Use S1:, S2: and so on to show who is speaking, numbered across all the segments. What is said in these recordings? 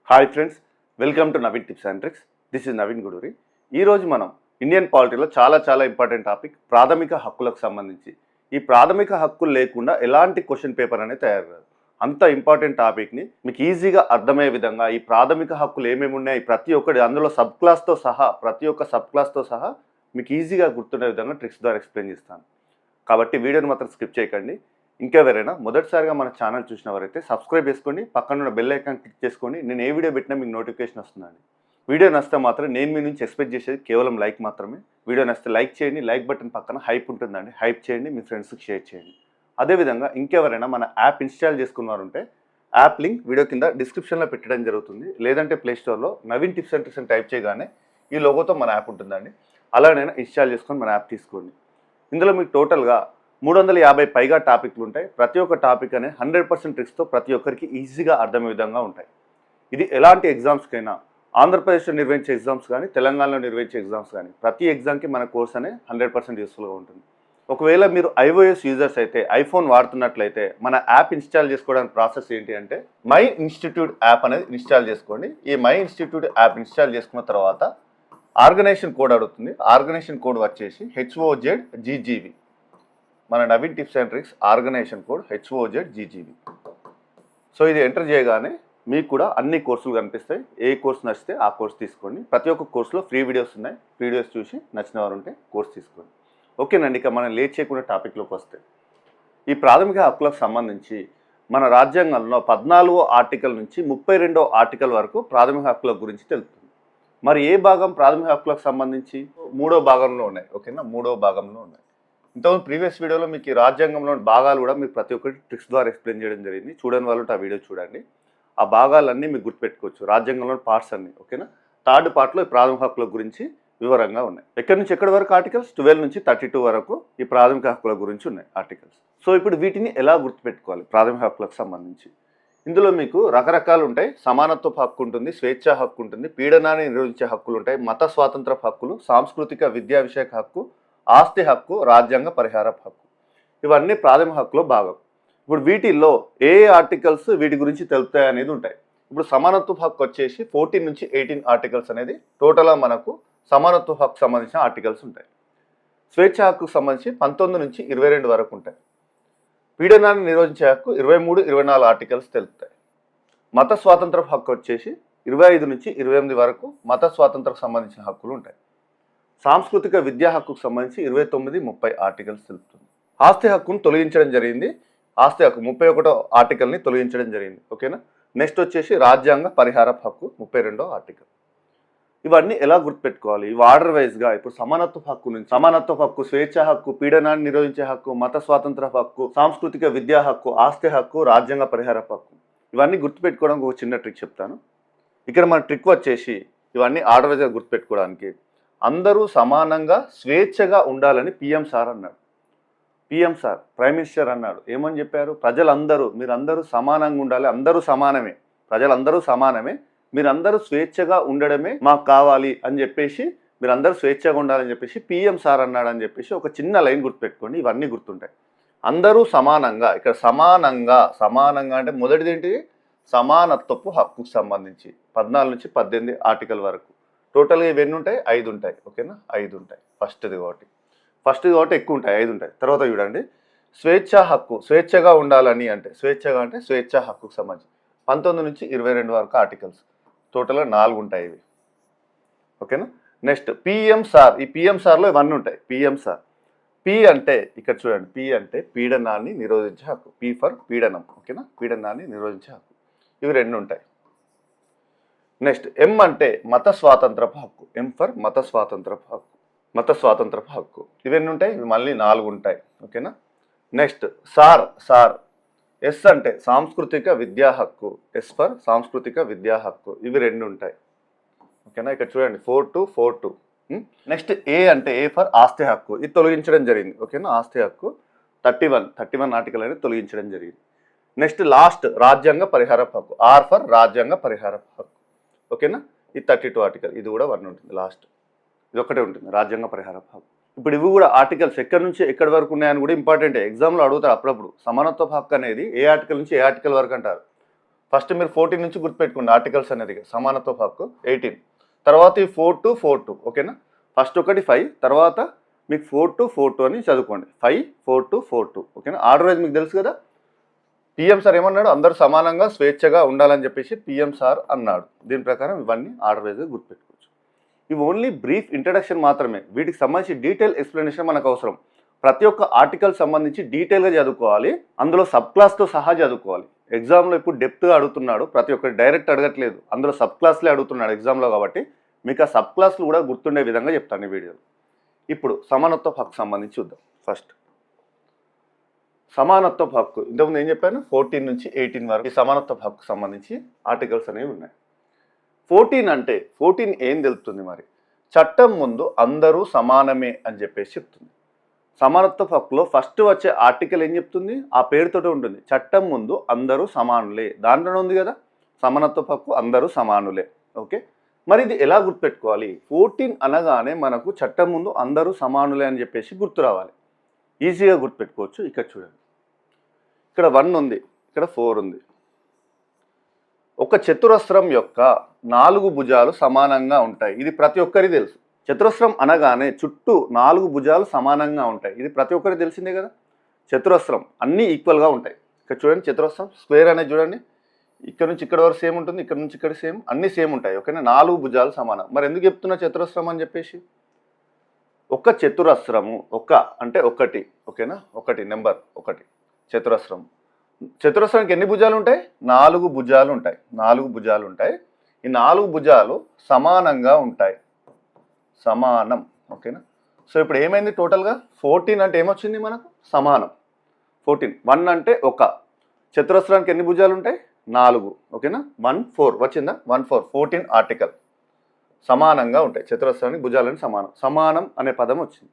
S1: Hi friends, welcome to Naveen tips and tricks. This is Naveen Guduri. ఈరోజు మనం Indian పాలిటీలో చాలా important topic ప్రాథమిక హక్కులకు సంబంధించి. ఈ ప్రాథమిక హక్కులు లేకుండా ఎలాంటి క్వశ్చన్ పేపర్ అనేది తయారు కాదు. అంత ఇంపార్టెంట్ టాపిక్ని మీకు ఈజీగా అర్థమయ్యే విధంగా ఈ ప్రాథమిక హక్కులు ఏమేమి ఉన్నాయి ప్రతి ఒక్కటి అందులో ప్రతి ఒక్క సబ్ క్లాస్తో సహా మీకు ఈజీగా గుర్తుండే విధంగా ట్రిక్స్ ద్వారా ఎక్స్ప్లెయిన్ చేస్తాను. కాబట్టి వీడియోని మాత్రం స్కిప్ చేయకండి. ఇంకెవరైనా మొదటిసారిగా మన ఛానల్ చూసిన వారైతే సబ్స్క్రైబ్ చేసుకోండి, పక్కన ఉన్న బెల్ ఐకాన్ క్లిక్ చేసుకోండి. నేను ఏ వీడియో పెట్టినా మీకు నోటిఫికేషన్ వస్తుందండి. వీడియో నచ్చితే మాత్రం నేను మీ నుంచి ఎక్స్పెక్ట్ చేసేది కేవలం లైక్ మాత్రమే. వీడియో నచ్చితే లైక్ చేయండి, లైక్ బటన్ పక్కన హైప్ ఉంటుందండి, హైప్ చేయండి, మీ ఫ్రెండ్స్కి షేర్ చేయండి. అదేవిధంగా ఇంకెవరైనా మన యాప్ ఇన్స్టాల్ చేసుకున్నారంటే యాప్ లింక్ వీడియో కింద డిస్క్రిప్షన్లో పెట్టడం జరుగుతుంది. లేదంటే ప్లేస్టోర్లో నవీన్ టిప్స్ అండ్ ట్రిక్స్ అని టైప్ చేయగానే ఈ లోగోతో మన యాప్ ఉంటుందండి. అలాగైనా ఇన్స్టాల్ చేసుకొని మన యాప్ తీసుకోండి. ఇందులో మీకు టోటల్గా 350 పైగా టాపిక్లు ఉంటాయి. ప్రతి ఒక్క టాపిక్ అనే 100% ట్రిక్స్తో ప్రతి ఒక్కరికి ఈజీగా అర్థమయ్యే విధంగా ఉంటాయి. ఇది ఎలాంటి ఎగ్జామ్స్కైనా, ఆంధ్రప్రదేశ్లో నిర్వహించే ఎగ్జామ్స్ కానీ, తెలంగాణలో నిర్వహించే ఎగ్జామ్స్ కానీ ప్రతి ఎగ్జామ్కి మన కోర్స్ అనే 100% యూస్ఫుల్గా ఉంటుంది. ఒకవేళ మీరు iOS యూజర్స్ అయితే, ఐఫోన్ వాడుతున్నట్లయితే మన యాప్ ఇన్స్టాల్ చేసుకోవడానికి ప్రాసెస్ ఏంటి అంటే మై ఇన్స్టిట్యూట్ యాప్ అనేది ఇన్స్టాల్ చేసుకోండి. ఈ మై ఇన్స్టిట్యూట్ యాప్ ఇన్స్టాల్ చేసుకున్న తర్వాత ఆర్గనైజేషన్ కోడ్ అడుగుతుంది. ఆర్గనైజేషన్ కోడ్ వచ్చేసి HOZGGV. మన Naveen tips and tricks organisation code HOZGGV. So ఇది ఎంటర్ చేయగానే మీకు కూడా అన్ని కోర్సులు కనిపిస్తాయి. ఏ కోర్స్ నచ్చితే ఆ కోర్స్ తీసుకోండి. ప్రతి ఒక్క కోర్సులో ఫ్రీ వీడియోస్ ఉన్నాయి. వీడియోస్ చూసి నచ్చిన వారు ఉంటే కోర్స్ తీసుకోండి. ఓకేనండి, ఇక మనం లేట్ చేయకుండా టాపిక్లోకి వస్తే ఈ ప్రాథమిక హక్కులకు సంబంధించి మన రాజ్యాంగంలో 14వ ఆర్టికల్ నుంచి 32వ ఆర్టికల్ వరకు ప్రాథమిక హక్కుల గురించి తెలుపుతుంది. మరి ఏ భాగం ప్రాథమిక హక్కులకు సంబంధించి? 3వ భాగంలో ఉన్నాయి. ఓకేనా, 3వ భాగంలో ఉన్నాయి. ఇంతకుముందు ప్రీవియస్ వీడియోలో మీకు ఈ రాజ్యాంగంలోని భాగాలు కూడా మీకు ప్రతి ఒక్కటి ట్రిక్స్ ద్వారా ఎక్స్ప్లెయిన్ చేయడం జరిగింది. చూడని వాళ్ళు ఆ వీడియో చూడండి. ఆ భాగాలన్నీ మీకు గుర్తుపెట్టుకోవచ్చు, రాజ్యాంగంలోని పార్ట్స్ అన్నీ. ఓకేనా, థర్డ్ పార్ట్లో ఈ ప్రాథమిక హక్కుల గురించి వివరంగా ఉన్నాయి. ఎక్కడి నుంచి ఎక్కడి వరకు ఆర్టికల్స్? 12 నుంచి 32 వరకు ఈ ప్రాథమిక హక్కుల గురించి ఉన్నాయి ఆర్టికల్స్. సో ఇప్పుడు వీటిని ఎలా గుర్తుపెట్టుకోవాలి ప్రాథమిక హక్కులకు సంబంధించి? ఇందులో మీకు రకరకాలు ఉంటాయి. సమానత్వపు హక్కు ఉంటుంది, స్వేచ్ఛా హక్కు ఉంటుంది, పీడనాన్ని నిరోధించే హక్కులు ఉంటాయి, మత స్వాతంత్ర హక్కులు, సాంస్కృతిక విద్యా విషయక హక్కు, ఆస్తి హక్కు, రాజ్యాంగ పరిహార హక్కు. ఇవన్నీ ప్రాథమిక హక్కులో భాగం. ఇప్పుడు వీటిల్లో ఏ ఆర్టికల్స్ వీటి గురించి తెలుపుతాయి అనేది ఉంటాయి. ఇప్పుడు సమానత్వ హక్కు వచ్చేసి 14 నుంచి 18 ఆర్టికల్స్ అనేది టోటల్గా మనకు సమానత్వ హక్కు సంబంధించిన ఆర్టికల్స్ ఉంటాయి. స్వేచ్ఛ హక్కుకు సంబంధించి 19 నుంచి 22 వరకు ఉంటాయి. పీడనాన్ని నిరోధించే హక్కు 23, 24 ఆర్టికల్స్ తెలుపుతాయి. మత స్వాతంత్ర హక్కు వచ్చేసి 25 నుంచి 28 వరకు మత స్వాతంత్రకు సంబంధించిన హక్కులు ఉంటాయి. సాంస్కృతిక విద్యా హక్కుకు సంబంధించి 29, 30 ఆర్టికల్స్ తెలుపుతుంది. ఆస్తి హక్కును తొలగించడం జరిగింది. ఆస్తి హక్కు 31వ ఆర్టికల్ని తొలగించడం జరిగింది. ఓకేనా, నెక్స్ట్ వచ్చేసి రాజ్యాంగ పరిహార హక్కు 32వ ఆర్టికల్. ఇవన్నీ ఎలా గుర్తుపెట్టుకోవాలి? ఇవి ఆర్డర్ వైజ్గా ఇప్పుడు సమానత్వ హక్కు నుంచి సమానత్వ హక్కు, స్వేచ్ఛ హక్కు, పీడనాన్ని నిరోధించే హక్కు, మత స్వాతంత్ర హక్కు, సాంస్కృతిక విద్యా హక్కు, ఆస్తి హక్కు, రాజ్యాంగ పరిహార హక్కు. ఇవన్నీ గుర్తుపెట్టుకోవడానికి ఒక చిన్న ట్రిక్ చెప్తాను. ఇక్కడ మన ట్రిక్ వచ్చేసి ఇవన్నీ ఆర్డర్ వైజ్గా గుర్తుపెట్టుకోవడానికి అందరూ సమానంగా స్వేచ్ఛగా ఉండాలని PM సార్ అన్నాడు. PM సార్ ప్రైమ్ మినిస్టర్ అన్నాడు. ఏమని చెప్పారు? ప్రజలందరూ మీరందరూ సమానంగా ఉండాలి, అందరూ సమానమే, ప్రజలందరూ సమానమే, మీరందరూ స్వేచ్ఛగా ఉండడమే మాకు కావాలి అని చెప్పేసి, మీరందరూ స్వేచ్ఛగా ఉండాలని చెప్పేసి PM సార్ అన్నాడు అని చెప్పేసి ఒక చిన్న లైన్ గుర్తుపెట్టుకోండి. ఇవన్నీ గుర్తుంటాయి. అందరూ సమానంగా, ఇక్కడ సమానంగా అంటే మొదటిది ఏంటి? సమానత్వపు హక్కుకు సంబంధించి 14 నుంచి 18 ఆర్టికల్ వరకు టోటల్గా ఇవన్నీ ఉంటాయి? 5 ఉంటాయి. ఓకేనా, 5 ఉంటాయి. ఫస్ట్ది కాబట్టి ఎక్కువ ఉంటాయి, 5 ఉంటాయి. తర్వాత చూడండి, స్వేచ్ఛా హక్కు, స్వేచ్ఛగా ఉండాలని అంటే స్వేచ్ఛా హక్కుకు సంబంధించి 19 నుంచి 22 వరకు ఆర్టికల్స్ టోటల్గా 4 ఉంటాయి ఇవి. ఓకేనా, నెక్స్ట్ PM సార్. ఈ PM సార్లో ఇవన్నీ ఉంటాయి. PM సార్ P అంటే ఇక్కడ చూడండి, P అంటే పీడనాన్ని నిరోధించే హక్కు, P ఫర్ పీడనం. ఓకేనా, పీడనాన్ని నిరోధించే హక్కు. ఇవి 2 ఉంటాయి. నెక్స్ట్ M అంటే మత స్వాతంత్రపు హక్కు, M ఫర్ మత స్వాతంత్రపు హక్కు. ఇవన్నీ ఉంటాయి, ఇవి మళ్ళీ 4 ఉంటాయి. ఓకేనా, నెక్స్ట్ సార్ S అంటే సాంస్కృతిక విద్యా హక్కు, S ఫర్ సాంస్కృతిక విద్యా హక్కు. ఇవి 2 ఉంటాయి. ఓకేనా, ఇక్కడ చూడండి 4-2. నెక్స్ట్ A అంటే A ఫర్ ఆస్తి హక్కు. ఇది తొలగించడం జరిగింది. ఓకేనా, ఆస్తి హక్కు 31 ఆర్టికల్ అనేది తొలగించడం జరిగింది. నెక్స్ట్ లాస్ట్ రాజ్యాంగ పరిహార హక్కు, R ఫర్ రాజ్యాంగ పరిహార హక్కు. ఓకేనా, ఈ 32 ఆర్టికల్, ఇది కూడా 1 ఉంటుంది. లాస్ట్ ఇది ఒకటే ఉంటుంది, రాజ్యాంగ పరిహార హక్కు. ఇప్పుడు ఇవి కూడా ఆర్టికల్స్ ఎక్కడి నుంచి ఎక్కడి వరకు ఉన్నాయని కూడా ఇంపార్టెంటే. ఎగ్జామ్లో అడుగుతారు అప్పుడప్పుడు. సమానత్వ హక్కు అనేది ఏ ఆర్టికల్ నుంచి ఏ ఆర్టికల్ వరకు అంటారు. ఫస్ట్ మీరు 14 నుంచి గుర్తుపెట్టుకోండి ఆర్టికల్స్ అనేది సమానత్వ హక్కు 18. తర్వాత ఈ 4 to ఓకేనా. ఫస్ట్ ఒకటి 5, తర్వాత మీకు 4 to అని చదువుకోండి. 5, 4 to ఓకేనా. ఆర్డర్ వైజ్ మీకు తెలుసు కదా. పిఎం సార్ ఏమన్నాడు, అందరూ సమానంగా స్వేచ్ఛగా ఉండాలని చెప్పేసి పిఎం సార్ అన్నాడు. దీని ప్రకారం ఇవన్నీ ఆర్డర్ వైజ్గా గుర్తుపెట్టుకోవచ్చు. ఇవి ఓన్లీ బ్రీఫ్ ఇంట్రడక్షన్ మాత్రమే. వీటికి సంబంధించి డీటెయిల్ ఎక్స్ప్లెనేషన్ మనకు అవసరం. ప్రతి ఒక్క ఆర్టికల్ సంబంధించి డీటెయిల్గా చదువుకోవాలి, అందులో సబ్ క్లాస్తో సహా చదువుకోవాలి. ఎగ్జామ్లో ఇప్పుడు డెప్త్గా అడుగుతున్నాడు, ప్రతి ఒక్కటి డైరెక్ట్ అడగట్లేదు, అందులో సబ్ క్లాస్లే అడుగుతున్నాడు ఎగ్జామ్లో. కాబట్టి మీకు ఆ సబ్ క్లాస్లు కూడా గుర్తుండే విధంగా చెప్తాను ఈ వీడియోలో. ఇప్పుడు సమానత్వ హక్కు సంబంధించి చూద్దాం. ఫస్ట్ సమానత్వ హక్కు ఇంతకుముందు ఏం చెప్పాను, 14 నుంచి 18 వరకు ఈ సమానత్వ హక్కు సంబంధించి ఆర్టికల్స్ అనేవి ఉన్నాయి. 14 అంటే 14 ఏం తెలుపుతుంది మరి, చట్టం ముందు అందరూ సమానమే అని చెప్పేసి చెప్తుంది. సమానత్వ హక్కులో ఫస్ట్ వచ్చే ఆర్టికల్ ఏం చెప్తుంది, ఆ పేరుతోటే ఉంటుంది, చట్టం ముందు అందరూ సమానులే. దాంట్లోనే ఉంది కదా సమానత్వ హక్కు, అందరూ సమానులే. ఓకే, మరి ఇది ఎలా గుర్తుపెట్టుకోవాలి? 14 అనగానే మనకు చట్టం ముందు అందరూ సమానులే అని చెప్పేసి గుర్తు రావాలి. ఈజీగా గుర్తుపెట్టుకోవచ్చు. ఇక్కడ చూడండి, ఇక్కడ 1 ఉంది, ఇక్కడ 4 ఉంది. ఒక చతురస్రం యొక్క 4 భుజాలు సమానంగా ఉంటాయి, ఇది ప్రతి ఒక్కరికి తెలుసు. చతురస్రం అనగానే చుట్టూ 4 భుజాలు సమానంగా ఉంటాయి, ఇది ప్రతి ఒక్కరికి తెలిసిందే కదా. చతురస్రం అన్నీ ఈక్వల్గా ఉంటాయి. ఇక్కడ చూడండి చతురస్రం, స్క్వేర్ అనేది చూడండి, ఇక్కడ నుంచి ఇక్కడ వరకు సేమ్ ఉంటుంది, ఇక్కడ నుంచి ఇక్కడ సేమ్, అన్నీ సేమ్ ఉంటాయి. ఓకేనా, 4 భుజాలు సమానం. మరి ఎందుకు చెప్తున్నా చతురస్రం అని చెప్పేసి? ఒక చతురస్రము, ఒక అంటే ఒకటి, ఓకేనా, ఒకటి నెంబర్ 1 చతురస్రం. చతురస్రానికి ఎన్ని భుజాలు ఉంటాయి? 4 భుజాలు ఉంటాయి. 4 భుజాలు ఉంటాయి. ఈ 4 భుజాలు సమానంగా ఉంటాయి, సమానం. ఓకేనా, సో ఇప్పుడు ఏమైంది టోటల్గా 14 అంటే ఏమొచ్చింది మనకు, సమానం. 14, 1 అంటే ఒక చతురస్రానికి ఎన్ని భుజాలు ఉంటాయి? 4. ఓకేనా, 1 4 వచ్చిందా, 1 4 14 ఆర్టికల్ సమానంగా ఉంటాయి. చతురస్రానికి భుజాలని సమానం, సమానం అనే పదం వచ్చింది.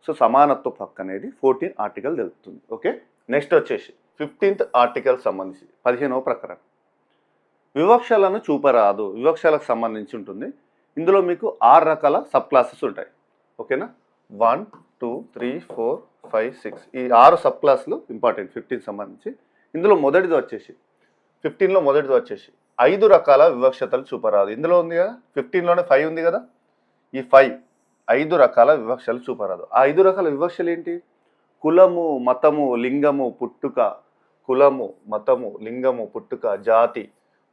S1: సో సమానత్వ హక్కు అనేది 14 ఆర్టికల్ తెలుపుతుంది. ఓకే, నెక్స్ట్ వచ్చేసి 15th ఆర్టికల్ సంబంధించి 15వ ప్రకరణ, వివక్షలను చూపరాదు. వివక్షలకు సంబంధించి ఉంటుంది. ఇందులో మీకు 6 రకాల సబ్ క్లాసెస్ ఉంటాయి. ఓకేనా, 1 2 3 4 5 6 ఈ 6 సబ్ క్లాసులు ఇంపార్టెంట్ 15 సంబంధించి. ఇందులో మొదటిది వచ్చేసి 15లో మొదటిది వచ్చేసి 5 రకాల వివక్షతలు చూపరాదు. ఇందులో ఉంది కదా 15లోనే 5 ఉంది కదా, ఈ 5 రకాల వివక్షలు చూపరాదు. ఆ 5 రకాల వివక్షలు ఏంటి? కులము, మతము, లింగము, పుట్టుక, కులము, మతము, లింగము, పుట్టుక, జాతి.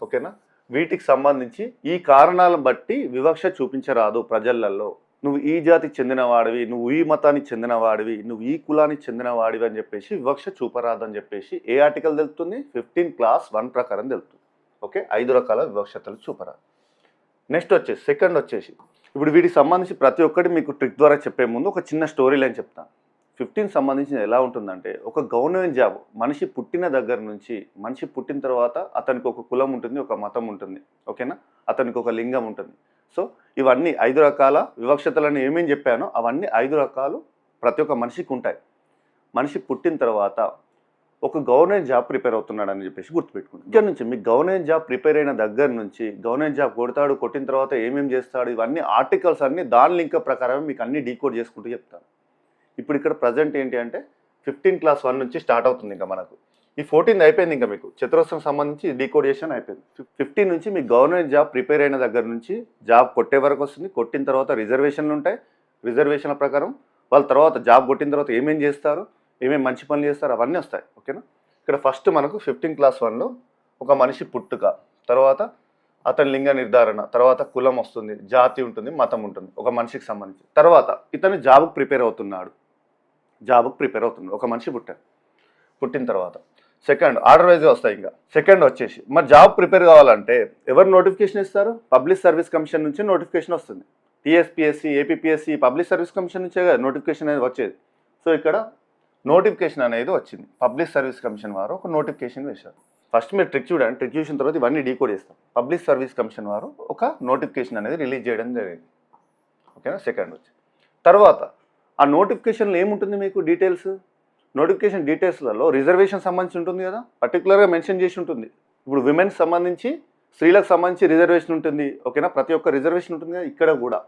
S1: ఓకేనా, వీటికి సంబంధించి ఈ కారణాలను బట్టి వివక్ష చూపించరాదు ప్రజలలో. నువ్వు ఈ జాతికి చెందినవాడివి, నువ్వు ఈ మతానికి చెందినవాడివి, నువ్వు ఈ కులానికి చెందినవాడివి అని చెప్పేసి వివక్ష చూపరాదు అని చెప్పేసి ఏ ఆర్టికల్ తెలుపుతుంది? 15 క్లాస్ 1 ప్రకారం తెలుపుతుంది. ఓకే, 5 రకాల వివక్షతలు చూపరాదు. నెక్స్ట్ వచ్చేసి సెకండ్ వచ్చేసి, ఇప్పుడు వీటికి సంబంధించి ప్రతి ఒక్కటి మీకు ట్రిక్ ద్వారా చెప్పే ముందు ఒక చిన్న స్టోరీ లైన్ చెప్తాను. 15 సంబంధించి ఎలా ఉంటుందంటే, ఒక గవర్నమెంట్ జాబ్, మనిషి పుట్టిన దగ్గర నుంచి, మనిషి పుట్టిన తర్వాత అతనికి ఒక కులం ఉంటుంది, ఒక మతం ఉంటుంది. ఓకేనా, అతనికి ఒక లింగం ఉంటుంది. సో ఇవన్నీ 5 రకాల వివక్షతలను ఏమేమి చెప్పానో అవన్నీ 5 రకాలు ప్రతి ఒక్క మనిషికి ఉంటాయి. మనిషి పుట్టిన తర్వాత ఒక గవర్నమెంట్ జాబ్ ప్రిపేర్ అవుతున్నాడు అని చెప్పేసి గుర్తుపెట్టుకోండి. ఇక్కడ నుంచి మీకు గవర్నమెంట్ జాబ్ ప్రిపేర్ అయిన దగ్గర నుంచి గవర్నమెంట్ జాబ్ కొడతాడు, కొట్టిన తర్వాత ఏమేమి చేస్తాడు, ఇవన్నీ ఆర్టికల్స్ అన్నీ దాని లింక్ ప్రకారం మీకు అన్ని డీకోడ్ చేసుకుంటూ చెప్తాను. ఇప్పుడు ఇక్కడ ప్రజెంట్ ఏంటి అంటే 15 క్లాస్ 1 నుంచి స్టార్ట్ అవుతుంది. ఇంకా మనకు ఈ 14 అయిపోయింది. ఇంకా మీకు చతురస్రం సంబంధించి డీకోడేషన్ అయిపోయింది. 15 నుంచి మీకు గవర్నమెంట్ జాబ్ ప్రిపేర్ అయిన దగ్గర నుంచి జాబ్ కొట్టే వరకు వస్తుంది. కొట్టిన తర్వాత రిజర్వేషన్లు ఉంటాయి. రిజర్వేషన్ల ప్రకారం వాళ్ళ తర్వాత జాబ్ కొట్టిన తర్వాత ఏమేమి చేస్తారు, ఏమేమి మంచి పనులు చేస్తారు, అవన్నీ వస్తాయి. ఓకేనా, ఇక్కడ ఫస్ట్ మనకు 15 క్లాస్ 1లో ఒక మనిషి పుట్టుక, తర్వాత అతని లింగ నిర్ధారణ, తర్వాత కులం వస్తుంది, జాతి ఉంటుంది, మతం ఉంటుంది ఒక మనిషికి సంబంధించి. తర్వాత ఇతను జాబ్కి ప్రిపేర్ అవుతున్నాడు, ఒక మనిషి పుట్టిన తర్వాత సెకండ్ ఆర్డర్ వైజ్గా వస్తాయి. ఇంకా సెకండ్ వచ్చేసి మరి జాబ్ ప్రిపేర్ కావాలంటే ఎవరు నోటిఫికేషన్ ఇస్తారు? పబ్లిక్ సర్వీస్ కమిషన్ నుంచి నోటిఫికేషన్ వస్తుంది. TSPSC, APPSC public service commission నుంచే నోటిఫికేషన్ అనేది వచ్చేది. సో ఇక్కడ నోటిఫికేషన్ అనేది వచ్చింది. పబ్లిక్ సర్వీస్ కమిషన్ వారు ఒక నోటిఫికేషన్ వేశారు. ఫస్ట్ మీరు ట్రిక్ చూడండి, ట్రిక్ చూసిన తర్వాత ఇవన్నీ డీకోడ్ చేస్తాం. పబ్లిక్ సర్వీస్ కమిషన్ వారు ఒక నోటిఫికేషన్ అనేది రిలీజ్ చేయడం జరిగింది. ఓకేనా, సెకండ్ వచ్చి తర్వాత ఆ నోటిఫికేషన్లో ఏముంటుంది మీకు డీటెయిల్స్? నోటిఫికేషన్ డీటెయిల్స్లలో రిజర్వేషన్ సంబంధించి ఉంటుంది కదా, పర్టికులర్గా మెన్షన్ చేసి ఉంటుంది. ఇప్పుడు విమెన్స్ సంబంధించి, స్త్రీలకు సంబంధించి రిజర్వేషన్ ఉంటుంది. ఓకేనా, ప్రతి ఒక్క రిజర్వేషన్ ఉంటుంది కదా. ఇక్కడ కూడా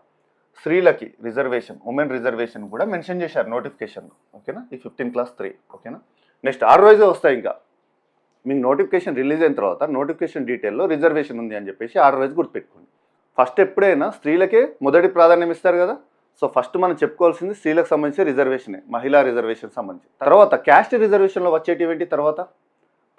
S1: స్త్రీలకి రిజర్వేషన్, ఉమెన్ రిజర్వేషన్ కూడా మెన్షన్ చేశారు నోటిఫికేషన్లో. ఓకేనా, ఈ 15 క్లాస్ 3. ఓకేనా, నెక్స్ట్ ఆర్డర్ వైజ్గా వస్తాయి. ఇంకా మీకు నోటిఫికేషన్ రిలీజ్ అయిన తర్వాత నోటిఫికేషన్ డీటెయిల్లో రిజర్వేషన్ ఉంది అని చెప్పేసి ఆర్డర్ వైజ్ గుర్తుపెట్టుకోండి. ఫస్ట్ ఎప్పుడైనా స్త్రీలకే మొదటి ప్రాధాన్యం ఇస్తారు కదా. సో ఫస్ట్ మనం చెప్పుకోవాల్సింది స్త్రీలకు సంబంధించి రిజర్వేషనే, మహిళా రిజర్వేషన్ సంబంధించి. తర్వాత క్యాస్ట్ రిజర్వేషన్లో వచ్చేటివేంటి, తర్వాత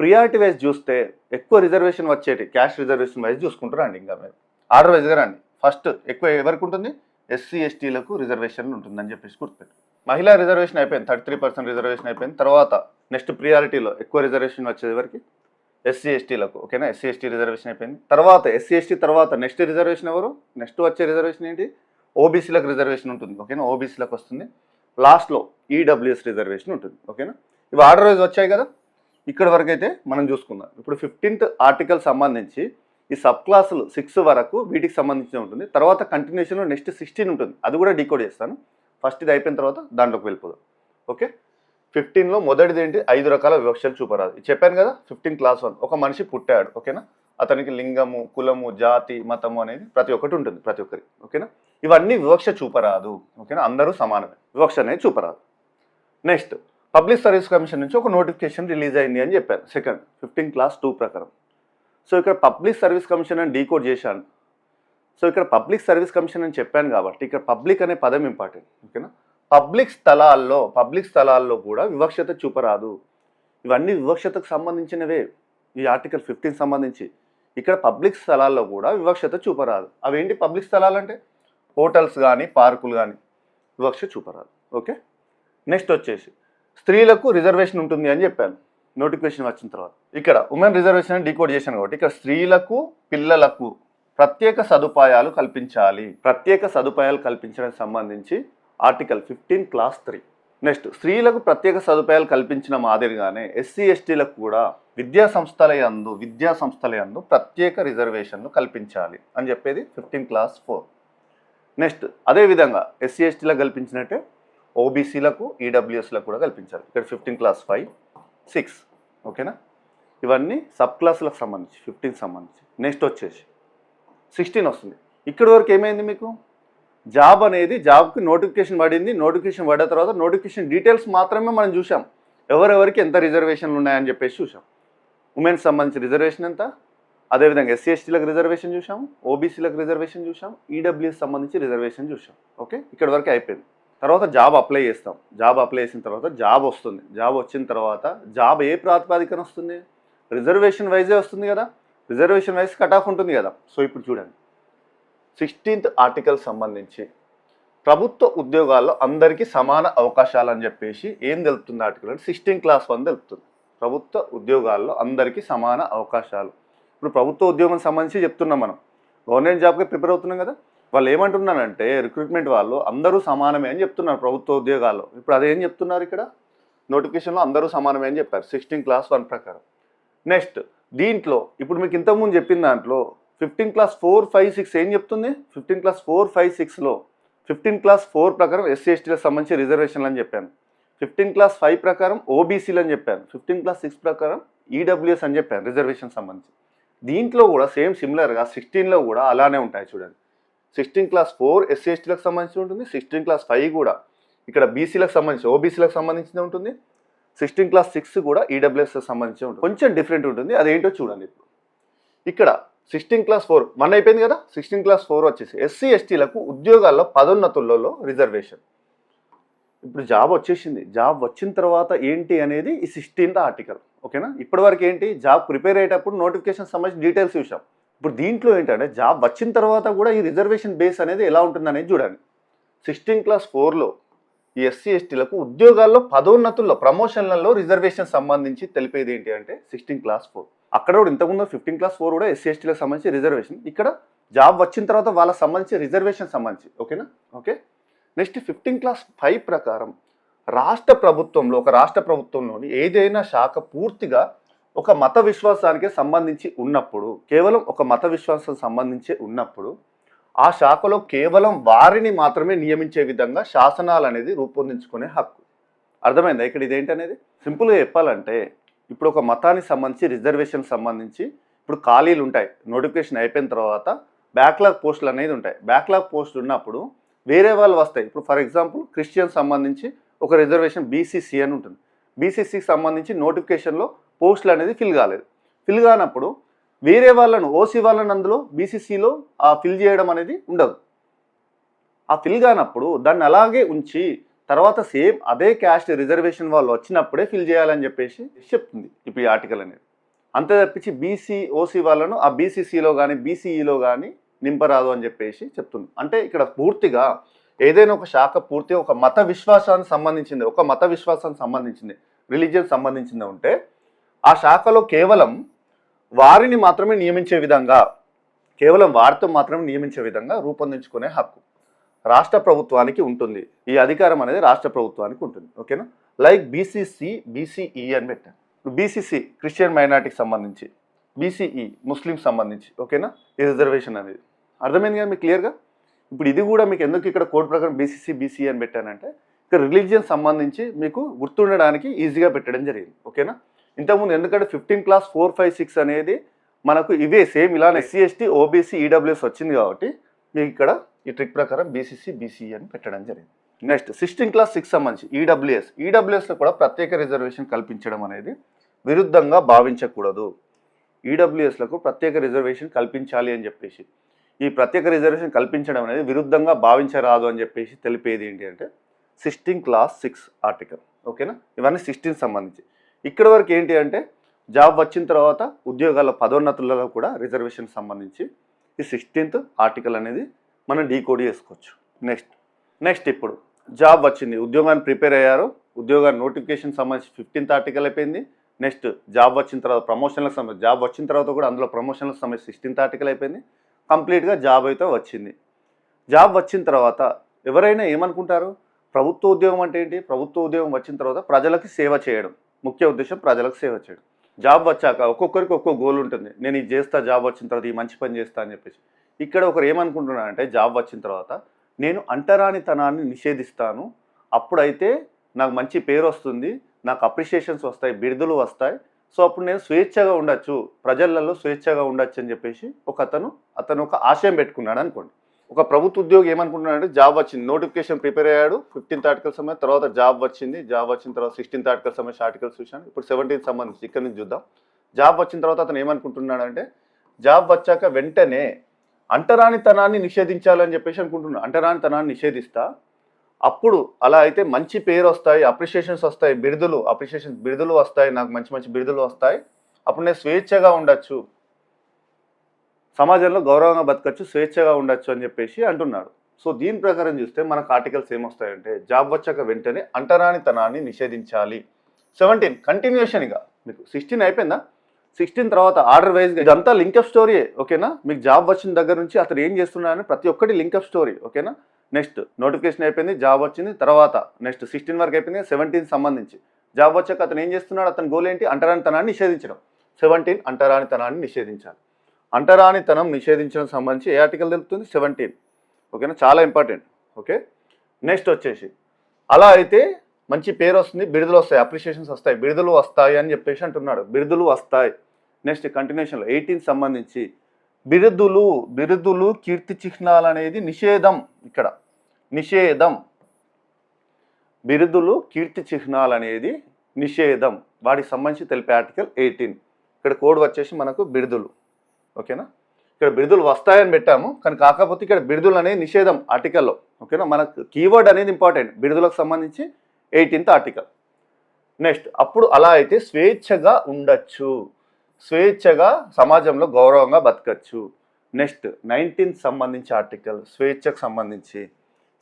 S1: ప్రియారిటీ వైజ్ చూస్తే ఎక్కువ రిజర్వేషన్ వచ్చేటి క్యాస్ట్ రిజర్వేషన్ వైజ్ చూసుకుంటారు అండి. ఇంకా మీరు ఆర్డర్ వైజ్గా రండి. ఫస్ట్ ఎక్కువ ఎవరికి ఉంటుంది, ఎస్సీ ఎస్టీలకు రిజర్వేషన్ ఉంటుందని చెప్పేసి గుర్తుపెట్టు. మహిళా రిజర్వేషన్ అయిపోయింది, 33% రిజర్వేషన్ అయిపోయింది. తర్వాత నెక్స్ట్ ప్రియారిటీలో ఎక్కువ రిజర్వేషన్ వచ్చేది వరకు ఎస్సీ ఎస్టీలకు. ఓకేనా, ఎస్సీ ఎస్టీ రిజర్వేషన్ అయిపోయింది. తర్వాత ఎస్సీ ఎస్టీ తర్వాత నెక్స్ట్ రిజర్వేషన్ ఎవరు, నెక్స్ట్ వచ్చే రిజర్వేషన్ ఏంటి, ఓబీసీలకు రిజర్వేషన్ ఉంటుంది. ఓకేనా, ఓబీసీలకు వస్తుంది. లాస్ట్లో ఈడబ్ల్యూఎస్ రిజర్వేషన్ ఉంటుంది. ఓకేనా, ఇవి ఆర్డర్ వైజ్ వచ్చాయి కదా. ఇక్కడ వరకు అయితే మనం చూసుకుందాం. ఇప్పుడు 15th ఆర్టికల్ సంబంధించి ఈ సబ్ క్లాసులు 6 వరకు వీటికి సంబంధించి ఉంటుంది. తర్వాత కంటిన్యూషన్లో నెక్స్ట్ 16 ఉంటుంది, అది కూడా డీకోడ్ చేస్తాను. ఫస్ట్ ఇది అయిపోయిన తర్వాత దాంట్లోకి వెళ్ళిపోదాం. ఓకే, 15లో మొదటిది ఏంటి, 5 రకాల వివక్షలు చూపరాదు. ఇది చెప్పాను కదా. 15 క్లాస్ 1 ఒక మనిషి పుట్టాడు. ఓకేనా, అతనికి లింగము, కులము, జాతి, మతము అనేది ప్రతి ఒక్కటి ఉంటుంది, ప్రతి ఒక్కరికి. ఓకేనా, ఇవన్నీ వివక్ష చూపరాదు. ఓకేనా, అందరూ సమానమే, వివక్ష అనేది చూపరాదు. నెక్స్ట్ పబ్లిక్ సర్వీస్ కమిషన్ నుంచి ఒక నోటిఫికేషన్ రిలీజ్ అయింది అని చెప్పాను. సెకండ్ 15 క్లాస్ 2 ప్రకారం. సో ఇక్కడ పబ్లిక్ సర్వీస్ కమిషన్ అని డీకోడ్ చేశాను. సో ఇక్కడ పబ్లిక్ సర్వీస్ కమిషన్ అని చెప్పాను కాబట్టి ఇక్కడ పబ్లిక్ అనే పదం ఇంపార్టెంట్. ఓకేనా, పబ్లిక్ స్థలాల్లో కూడా వివక్షత చూపరాదు. ఇవన్నీ వివక్షతకు సంబంధించినవే. ఈ ఆర్టికల్ 15 సంబంధించి ఇక్కడ పబ్లిక్ స్థలాల్లో కూడా వివక్షత చూపరాదు. అవేంటి పబ్లిక్ స్థలాలు అంటే, హోటల్స్ కానీ పార్కులు కానీ వివక్ష చూపరాదు. ఓకే, నెక్స్ట్ వచ్చేసి స్త్రీలకు రిజర్వేషన్ ఉంటుంది అని చెప్పాను నోటిఫికేషన్ వచ్చిన తర్వాత. ఇక్కడ ఉమెన్ రిజర్వేషన్ అని డీకోడ్ చేశాను కాబట్టి ఇక్కడ స్త్రీలకు, పిల్లలకు ప్రత్యేక సదుపాయాలు కల్పించాలి. ప్రత్యేక సదుపాయాలు కల్పించడానికి సంబంధించి ఆర్టికల్ 15 క్లాస్ 3. నెక్స్ట్ స్త్రీలకు ప్రత్యేక సదుపాయాలు కల్పించిన మాదిరిగానే ఎస్సీ ఎస్టీలకు కూడా విద్యా సంస్థల యందు ప్రత్యేక రిజర్వేషన్లు కల్పించాలి అని చెప్పేది 15 క్లాస్ 4. నెక్స్ట్ అదేవిధంగా ఎస్సీ ఎస్టీలకు కల్పించినట్టే ఓబీసీలకు, ఈడబ్ల్యూఎస్లకు కూడా కల్పించాలి. ఇక్కడ 15 క్లాస్ 5, 6. ఓకేనా, ఇవన్నీ సబ్ క్లాసులకు సంబంధించి 15 సంబంధించి. నెక్స్ట్ వచ్చేసి 16 వస్తుంది. ఇక్కడి వరకు ఏమైంది, మీకు జాబ్ అనేది, జాబ్కి నోటిఫికేషన్ పడింది. నోటిఫికేషన్ పడిన తర్వాత నోటిఫికేషన్ డీటెయిల్స్ మాత్రమే మనం చూసాం. ఎవరెవరికి ఎంత రిజర్వేషన్లు ఉన్నాయని చెప్పేసి చూసాం. ఉమెన్స్ సంబంధించి రిజర్వేషన్ ఎంత, అదేవిధంగా ఎస్సీ ఎస్టీలకు రిజర్వేషన్ చూసాం, ఓబీసీలకు రిజర్వేషన్ చూసాం, ఈడబ్ల్యూఎస్ సంబంధించి రిజర్వేషన్ చూసాం. ఓకే, ఇక్కడ వరకు అయిపోయింది. తర్వాత జాబ్ అప్లై చేస్తాం. జాబ్ అప్లై చేసిన తర్వాత జాబ్ వస్తుంది. జాబ్ వచ్చిన తర్వాత జాబ్ ఏ ప్రాతిపదికన వస్తుంది, రిజర్వేషన్ వైజే వస్తుంది కదా. రిజర్వేషన్ వైజ్ కట్ ఆఫ్ ఉంటుంది కదా. సో ఇప్పుడు చూడండి, 16th ఆర్టికల్ సంబంధించి ప్రభుత్వ ఉద్యోగాల్లో అందరికీ సమాన అవకాశాలు అని చెప్పేసి ఏం తెలుపుతుంది ఆర్టికల్ అంటే 16 క్లాస్ 1 తెలుపుతుంది. ప్రభుత్వ ఉద్యోగాల్లో అందరికీ సమాన అవకాశాలు. ఇప్పుడు ప్రభుత్వ ఉద్యోగం సంబంధించి చెప్తున్నాం, మనం గవర్నమెంట్ జాబ్కి ప్రిపేర్ అవుతున్నాం కదా. వాళ్ళు ఏమంటున్నారంటే రిక్రూట్మెంట్ వాళ్ళు అందరూ సమానమే అని చెప్తున్నారు ప్రభుత్వ ఉద్యోగాల్లో. ఇప్పుడు అదేం చెప్తున్నారు, ఇక్కడ నోటిఫికేషన్లో అందరూ సమానమే అని చెప్పారు 16 క్లాస్ 1 ప్రకారం. నెక్స్ట్ దీంట్లో ఇప్పుడు మీకు ఇంతకుముందు చెప్పిన దాంట్లో 15 క్లాస్ 4, 5, 6 ఏం చెప్తుంది, 15 క్లాస్ 4, 5, 6లో 15 క్లాస్ 4 ప్రకారం ఎస్సీ ఎస్టీలకు సంబంధించి రిజర్వేషన్లు అని చెప్పాను. 15 క్లాస్ 5 ప్రకారం ఓబీసీలు అని చెప్పాను. 15 క్లాస్ 6 ప్రకారం ఈడబ్ల్యూఎస్ అని చెప్పాను రిజర్వేషన్ సంబంధించి. దీంట్లో కూడా సేమ్ సిమిలర్గా 16లో కూడా అలానే ఉంటాయి చూడండి. 16 క్లాస్ 4 ఎస్సీ ఎస్టీలకు సంబంధించి ఉంటుంది. 16 క్లాస్ 5 కూడా ఇక్కడ బీసీలకు సంబంధించి, ఓబీసీలకు సంబంధించి ఉంటుంది. 16 క్లాస్ 6 కూడా ఈడబ్ల్యూఎస్కి సంబంధించి ఉంటుంది. కొంచెం డిఫరెంట్ ఉంటుంది, అదేంటో చూడండి. ఇప్పుడు ఇక్కడ 16 క్లాస్ 4 1 అయిపోయింది కదా. 16 క్లాస్ 4 వచ్చేసి ఎస్సీ ఎస్టీలకు ఉద్యోగాల్లో పదోన్నతులలో రిజర్వేషన్. ఇప్పుడు జాబ్ వచ్చేసింది. జాబ్ వచ్చిన తర్వాత ఏంటి అనేది ఈ 16th ఆర్టికల్. ఓకేనా, ఇప్పటివరకు ఏంటి, జాబ్ ప్రిపేర్ అయ్యేటప్పుడు నోటిఫికేషన్ సంబంధించి డీటెయిల్స్ చూసాం. ఇప్పుడు దీంట్లో ఏంటంటే జాబ్ వచ్చిన తర్వాత కూడా ఈ రిజర్వేషన్ బేస్ అనేది ఎలా ఉంటుంది అనేది చూడండి. 16 క్లాస్ 4లో ఈ ఎస్సీ ఎస్టీలకు ఉద్యోగాల్లో పదోన్నతుల్లో, ప్రమోషన్లలో రిజర్వేషన్ సంబంధించి తెలిపేది ఏంటి అంటే 16 క్లాస్ 4. అక్కడ కూడా ఇంతకుముందు 15 క్లాస్ 4 కూడా ఎస్సీ ఎస్టీలకు సంబంధించి రిజర్వేషన్. ఇక్కడ జాబ్ వచ్చిన తర్వాత వాళ్ళకి సంబంధించి రిజర్వేషన్ సంబంధించి. ఓకేనా, ఓకే. నెక్స్ట్ 15 క్లాస్ 5 ప్రకారం రాష్ట్ర ప్రభుత్వంలోని ఏదైనా శాఖ పూర్తిగా ఒక మత విశ్వాసానికి సంబంధించి ఉన్నప్పుడు, కేవలం ఒక మత విశ్వాసం సంబంధించి ఉన్నప్పుడు ఆ శాఖలో కేవలం వారిని మాత్రమే నియమించే విధంగా శాసనాలు అనేది రూపొందించుకునే హక్కు. అర్థమైందా ఇక్కడ ఇదేంటనేది? సింపుల్గా చెప్పాలంటే ఇప్పుడు ఒక మతానికి సంబంధించి రిజర్వేషన్ సంబంధించి ఇప్పుడు ఖాళీలు ఉంటాయి. నోటిఫికేషన్ అయిపోయిన తర్వాత బ్యాక్లాగ్ పోస్టులు అనేది ఉంటాయి. బ్యాక్లాగ్ పోస్టులు ఉన్నప్పుడు వేరే వాళ్ళు వస్తాయి. ఇప్పుడు ఫర్ ఎగ్జాంపుల్ క్రిస్టియన్ సంబంధించి ఒక రిజర్వేషన్ బీసీసీ అని ఉంటుంది. బీసీసీకి సంబంధించి నోటిఫికేషన్లో పోస్టులు అనేది ఫిల్ కాలేదు. ఫిల్ కానప్పుడు వేరే వాళ్ళను ఓసీ వాళ్ళని అందులో బీసీసీలో ఆ ఫిల్ చేయడం అనేది ఉండదు. ఆ ఫిల్ కానప్పుడు దాన్ని అలాగే ఉంచి తర్వాత సేమ్ అదే క్యాస్ట్ రిజర్వేషన్ వాళ్ళు వచ్చినప్పుడే ఫిల్ చేయాలని చెప్పేసి చెప్తుంది ఇప్పుడు ఈ ఆర్టికల్ అనేది. అంతే తప్పించి బీసీ ఓసీ వాళ్ళను ఆ బీసీసీలో కానీ బీసీఈలో కానీ నింపరాదు అని చెప్పేసి చెప్తుంది. అంటే ఇక్కడ పూర్తిగా ఏదైనా ఒక శాఖ పూర్తిగా ఒక మత విశ్వాసానికి సంబంధించింది రిలీజియన్ సంబంధించింది ఉంటే ఆ శాఖలో కేవలం వారిని మాత్రమే నియమించే విధంగా కేవలం వారితో మాత్రమే నియమించే విధంగా రూపొందించుకునే హక్కు రాష్ట్ర ప్రభుత్వానికి ఉంటుంది. ఈ అధికారం అనేది రాష్ట్ర ప్రభుత్వానికి ఉంటుంది. ఓకేనా. లైక్ బీసీసీ బీసీఈ అని పెట్టాను. బీసీసీ క్రిస్టియన్ మైనారిటీకి సంబంధించి, బీసీఈ ముస్లిం సంబంధించి. ఓకేనా. ఈ రిజర్వేషన్ అనేది అర్థమైంది కదా మీకు క్లియర్గా. ఇప్పుడు ఇది కూడా మీకు ఎందుకు ఇక్కడ కోడ్ ప్రకారం బీసీసీ బీసీఈ అని పెట్టానంటే ఇక్కడ రిలీజియన్ సంబంధించి మీకు గుర్తుండడానికి ఈజీగా పెట్టడం జరిగింది. ఓకేనా. ఇంతకుముందు ఎందుకంటే 15 క్లాస్ 4, 5, 6 అనేది మనకు ఇవే సేమ్ ఇలా ఎస్సీ ఎస్టీ ఓబీసీ ఈడబ్ల్యూఎస్ వచ్చింది కాబట్టి మీకు ఇక్కడ ఈ ట్రిక్ ప్రకారం బీసీసీ బీసీఈ అని పెట్టడం జరిగింది. నెక్స్ట్ 16 క్లాస్ 6 సంబంధించి ఈడబ్ల్యూఎస్లో కూడా ప్రత్యేక రిజర్వేషన్ కల్పించడం అనేది విరుద్ధంగా భావించకూడదు. ఈడబ్ల్యూఎస్లకు ప్రత్యేక రిజర్వేషన్ కల్పించాలి అని చెప్పేసి ఈ ప్రత్యేక రిజర్వేషన్ కల్పించడం అనేది విరుద్ధంగా భావించరాదు అని చెప్పేసి తెలిపేది ఏంటి అంటే 16 క్లాస్ 6 ఆర్టికల్. ఓకేనా. ఇవన్నీ 16 సంబంధించి. ఇక్కడ వరకు ఏంటి అంటే జాబ్ వచ్చిన తర్వాత ఉద్యోగాల పదోన్నతులలో కూడా రిజర్వేషన్ సంబంధించి ఈ 16th ఆర్టికల్ అనేది మనం డీకోడ్ చేసుకోవచ్చు. నెక్స్ట్ ఇప్పుడు జాబ్ వచ్చింది, ఉద్యోగాన్ని ప్రిపేర్ అయ్యారు, ఉద్యోగాన్ని నోటిఫికేషన్ సంబంధించి 15th ఆర్టికల్ అయిపోయింది. నెక్స్ట్ జాబ్ వచ్చిన తర్వాత ప్రమోషన్లకు సంబంధించి జాబ్ వచ్చిన తర్వాత కూడా అందులో ప్రమోషన్లకు సంబంధించి 16th ఆర్టికల్ అయిపోయింది. కంప్లీట్గా జాబ్ అయితే వచ్చింది. జాబ్ వచ్చిన తర్వాత ఎవరైనా ఏమనుకుంటారు, ప్రభుత్వ ఉద్యోగం అంటే ఏంటి, ప్రభుత్వ ఉద్యోగం వచ్చిన తర్వాత ప్రజలకి సేవ చేయడం, ముఖ్య ఉద్దేశం ప్రజలకు సేవ చేయడం. జాబ్ వచ్చాక ఒక్కొక్కరికి ఒక్కొక్క గోల్ ఉంటుంది. నేను ఇది చేస్తా, జాబ్ వచ్చిన తర్వాత ఈ మంచి పని చేస్తా అని చెప్పేసి. ఇక్కడ ఒకరు ఏమనుకుంటున్నారంటే జాబ్ వచ్చిన తర్వాత నేను అంటరానితనాన్ని నిషేధిస్తాను, అప్పుడైతే నాకు మంచి పేరు వస్తుంది, నాకు అప్రిషియేషన్స్ వస్తాయి, బిరుదులు వస్తాయి, సో అప్పుడు నేను స్వేచ్ఛగా ఉండొచ్చు, ప్రజలలో స్వేచ్ఛగా ఉండొచ్చు అని చెప్పేసి అతను ఒక ఆశయం పెట్టుకున్నాడు అనుకోండి. ఒక ప్రభుత్వ ఉద్యోగి ఏమనుకుంటున్నాడంటే జాబ్ వచ్చింది, నోటిఫికేషన్ ప్రిపేర్ అయ్యాడు, 15th ఆర్టికల్ సంబంధించి, తర్వాత జాబ్ వచ్చింది, జాబ్ వచ్చిన తర్వాత 16th ఆర్టికల్ సంబంధించి ఆర్టికల్స్ చూశాను. ఇప్పుడు 17th సంబంధించి ఇక్కడ నుంచి చూద్దాం. జాబ్ వచ్చిన తర్వాత అతను ఏమనుకుంటున్నాడంటే జాబ్ వచ్చాక వెంటనే అంటరానితనాన్ని నిషేధించాలని చెప్పేసి అనుకుంటున్నాడు. అంటరానితనాన్ని నిషేధిస్తా, అప్పుడు అలా అయితే మంచి పేరు వస్తాయి, అప్రిషియేషన్స్ వస్తాయి, బిరుదులు వస్తాయి, నాకు మంచి మంచి బిరుదులు వస్తాయి, అప్పుడు నేను స్వేచ్ఛగా ఉండొచ్చు, సమాజంలో గౌరవంగా బతకచ్చు, స్వేచ్ఛగా ఉండొచ్చు అని చెప్పేసి అంటున్నాడు. సో దీని ప్రకారం చూస్తే మనకు ఆర్టికల్స్ ఏమొస్తాయంటే జాబ్ వచ్చాక వెంటనే అంటరానితనాన్ని నిషేధించాలి. 17 కంటిన్యూషన్గా మీకు 16 అయిపోయిందా, 16 తర్వాత ఆర్డర్ వైజ్గా ఇదంతా లింకప్ స్టోరీయే. ఓకేనా. మీకు జాబ్ వచ్చిన దగ్గర నుంచి అతను ఏం చేస్తున్నాడని ప్రతి ఒక్కటి లింకప్ స్టోరీ. ఓకేనా. నెక్స్ట్ నోటిఫికేషన్ అయిపోయింది, జాబ్ వచ్చింది, తర్వాత నెక్స్ట్ 16 వరకు అయిపోయింది, 17 సంబంధించి జాబ్ వచ్చాక అతను ఏం చేస్తున్నాడు, అతని గోల్ ఏంటి, అంటరానితనాన్ని నిషేధించడం. 17 అంటరానితనాన్ని నిషేధించాలి. అంటరానితనం నిషేధించడం సంబంధించి ఏ ఆర్టికల్ తెలుపుతుంది, 17. ఓకేనా. చాలా ఇంపార్టెంట్. ఓకే. నెక్స్ట్ వచ్చేసి అలా అయితే మంచి పేరు వస్తుంది, బిరుదులు వస్తాయి, అప్రిషియేషన్స్ వస్తాయి, బిరుదులు వస్తాయి అని చెప్పేసి అంటున్నాడు. బిరుదులు వస్తాయి. నెక్స్ట్ కంటిన్యూషన్లో 18 సంబంధించి బిరుదులు కీర్తి చిహ్నాలు అనేది నిషేధం. ఇక్కడ నిషేధం, బిరుదులు కీర్తి చిహ్నాలు అనేది నిషేధం, వాటికి సంబంధించి తెలిపే ఆర్టికల్ 18. ఇక్కడ కోడ్ వచ్చేసి మనకు బిరుదులు. ఓకేనా. ఇక్కడ బిరుదులు వస్తాయని పెట్టాము, కానీ కాకపోతే ఇక్కడ బిరుదులు అనేది నిషేధం ఆర్టికల్లో. ఓకేనా. మనకు కీవర్డ్ అనేది ఇంపార్టెంట్, బిరుదులకు సంబంధించి 18th ఆర్టికల్. నెక్స్ట్ అప్పుడు అలా అయితే స్వేచ్ఛగా ఉండొచ్చు, స్వేచ్ఛగా సమాజంలో గౌరవంగా బతకచ్చు. నెక్స్ట్ 19th సంబంధించి ఆర్టికల్ స్వేచ్ఛకు సంబంధించి,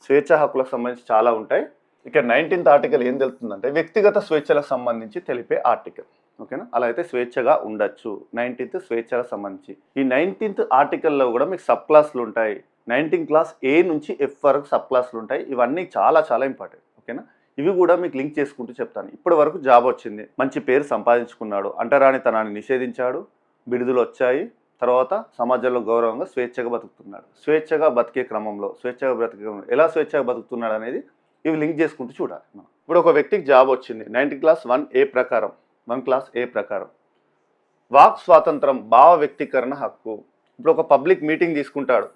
S1: స్వేచ్ఛ హక్కులకు సంబంధించి చాలా ఉంటాయి. ఇక్కడ 19th ఆర్టికల్ ఏం తెలుస్తుందంటే వ్యక్తిగత స్వేచ్ఛలకు సంబంధించి తెలిపే ఆర్టికల్. ఓకేనా. అలా అయితే స్వేచ్ఛగా ఉండొచ్చు. 19th స్వేచ్ఛలకు సంబంధించి ఈ 19th ఆర్టికల్లో కూడా మీకు సబ్ క్లాసులు ఉంటాయి. 19 క్లాస్ ఏ నుంచి ఎఫ్ వరకు సబ్ క్లాసులు ఉంటాయి. ఇవన్నీ చాలా చాలా ఇంపార్టెంట్. ఓకేనా. ఇవి కూడా మీకు లింక్ చేసుకుంటూ చెప్తాను. ఇప్పటి వరకు జాబ్ వచ్చింది, మంచి పేరు సంపాదించుకున్నాడు, అంటరానితనాన్ని నిషేధించాడు, బిరుదులు వచ్చాయి, తర్వాత సమాజంలో గౌరవంగా స్వేచ్ఛగా బతుకుతున్నాడు. స్వేచ్ఛగా బతికే క్రమంలో ఎలా స్వేచ్ఛగా బతుకుతున్నాడు అనేది ఇవి లింక్ చేసుకుంటూ చూడాలి. ఇప్పుడు ఒక వ్యక్తికి జాబ్ వచ్చింది 19 క్లాస్ 1A ప్రకారం, 1 క్లాస్ A ప్రకారం వాక్ స్వాతంత్రం, భావ వ్యక్తీకరణ హక్కు. ఇప్పుడు ఒక పబ్లిక్ మీటింగ్ తీసుకుంటాడు.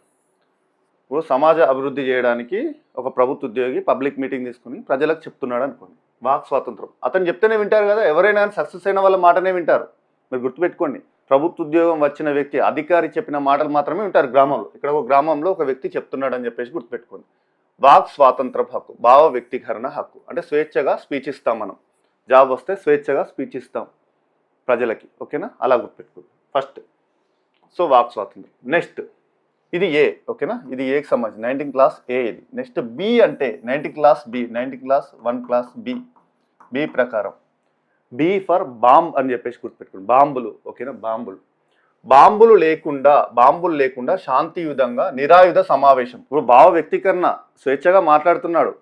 S1: ఇప్పుడు సమాజ అభివృద్ధి చేయడానికి ఒక ప్రభుత్వ ఉద్యోగి పబ్లిక్ మీటింగ్ తీసుకుని ప్రజలకు చెప్తున్నాడు అనుకోండి. వాక్ స్వాతంత్రం. అతను చెప్తేనే వింటారు కదా, ఎవరైనా సక్సెస్ అయిన వాళ్ళ మాటనే వింటారు. మీరు గుర్తుపెట్టుకోండి, ప్రభుత్వ ఉద్యోగం వచ్చిన వ్యక్తి, అధికారి చెప్పిన మాటలు మాత్రమే వింటారు గ్రామంలో. ఇక్కడ ఒక గ్రామంలో ఒక వ్యక్తి చెప్తున్నాడు అని చెప్పేసి గుర్తుపెట్టుకోండి. వాక్ స్వాతంత్ర హక్కు, భావ వ్యక్తీకరణ హక్కు, అంటే స్వేచ్ఛగా స్పీచ్ ఇస్తాం మనం. జాబ్ వస్తే స్వేచ్ఛగా స్పీచ్ ఇస్తాం ప్రజలకి, ఓకేనా, అలా గుర్తుపెట్టుకోండి ఫస్ట్. సో వాక్ స్వాతంత్రం. నెక్స్ట్ ఇది ఏ, ఓకేనా, ఇది ఏకి సంబంధించి 19th క్లాస్ ఏ ఇది. నెక్స్ట్ బి అంటే 19th class B, 19th class 1 class B. B ప్రకారం బి ఫర్ బాంబ్ అని చెప్పేసి గుర్తుపెట్టుకోండి. బాంబులు, ఓకేనా, బాంబులు. బాంబులు లేకుండా శాంతియుతంగా నిరాయుధ సమావేశం. ఇప్పుడు భావ వ్యక్తీకరణ స్వేచ్ఛగా మాట్లాడుతున్నాడు,